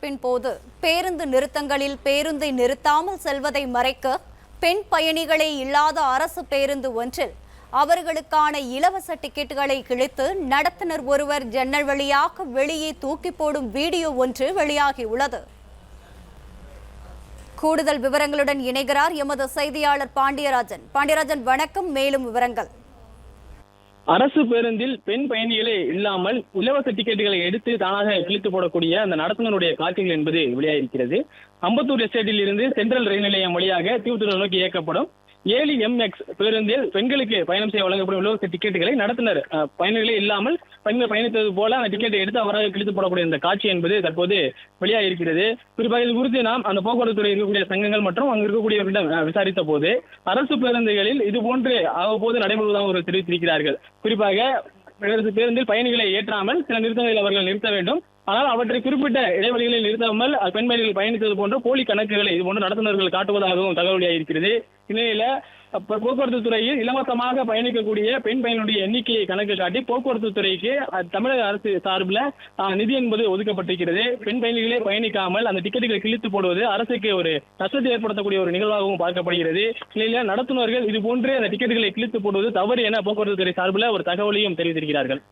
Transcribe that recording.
எதிர்பார்ப்பின் போது பேருந்து நிறுத்தங்களில் பேருந்தை நிறுத்தாமல் செல்வதை மறைக்க பெண் பயணிகளே இல்லாத அரசு பேருந்து ஒன்றில் அவர்களுக்கான இலவச டிக்கெட்டுகளை கிழித்து நடத்துனர் ஒருவர் ஜன்னல் வழியாக வெளியே தூக்கி போடும் வீடியோ ஒன்று வெளியாகியுள்ளது. கூடுதல் விவரங்களுடன் இணைகிறார் எமது செய்தியாளர் பாண்டியராஜன். பாண்டியராஜன், வணக்கம். மேலும் விவரங்கள். அரசு பேருந்தில் பெண் பயணிகளே இல்லாமல் இலவச டிக்கெட்டுகளை எடுத்து தானாக கிழித்து போடக்கூடிய அந்த நடத்துனருடைய காட்சிகள் என்பது வெளியாகிருக்கிறது. அம்பத்தூர் எஸ்டேட்டில் இருந்து சென்ட்ரல் ரயில் நிலையம் வழியாக தீவுத்திடல் நோக்கி இயக்கப்படும் 7MX பேருந்தில் பெண்களுக்கு பயணம் செய்ய வழங்கப்படும் இலவச டிக்கெட்டுகளை நடத்துனர் பயணிகளே இல்லாமல் பெண்கள் பயணித்தது போல அந்த டிக்கெட்டை எடுத்து அவராக கிழித்து போடக்கூடிய இந்த காட்சி என்பது தற்போது வெளியாக இருக்கிறது. குறிப்பாக இது குறித்து நாம் அந்த போக்குவரத்து துறை இருக்கக்கூடிய சங்கங்கள் மற்றும் அங்கு இருக்கக்கூடியவர்களிடம் விசாரித்த போது அரசு பேருந்துகளில் இது போன்று அவ்வப்போது நடைபெறுவதாக அவர்கள் தெரிவித்திருக்கிறார்கள். குறிப்பாக அரசு பேருந்தில் பயணிகளை ஏற்றாமல் சில நிறுத்தங்களில் அவர்கள் நிறுத்த வேண்டும். ஆனால் அவற்றை குறிப்பிட்ட இடைவெளிகளில் நிறுத்தாமல் பெண் பயணிகள் பயணித்தது போன்ற போலி கணக்குகளை இது போன்ற நடத்துனர்கள் காட்டுவதாகவும் தகவல் வெளியாகியிருக்கிறது. இந்நிலையில போக்குவரத்து துறையில் இலவசமாக பயணிக்கக்கூடிய பெண் பயணிகளுடைய எண்ணிக்கையை கணக்கு காட்டி போக்குவரத்து துறைக்கு தமிழக அரசு சார்பில் நிதி என்பது ஒதுக்கப்பட்டிருக்கிறது. பெண் பயணிகளே பயணிக்காமல் அந்த டிக்கெட்டுகளை கிழித்து போடுவது அரசுக்கு ஒரு நஷ்டத்தை ஏற்படுத்தக்கூடிய ஒரு நிகழ்வாகவும் பார்க்கப்படுகிறது. இந்நிலையில நடத்துனர்கள் இது போன்று அந்த டிக்கெட்டுகளை கிழித்து போடுவது தவறு என போக்குவரத்து துறை சார்பில் ஒரு தகவலையும் தெரிவித்திருக்கிறார்கள்.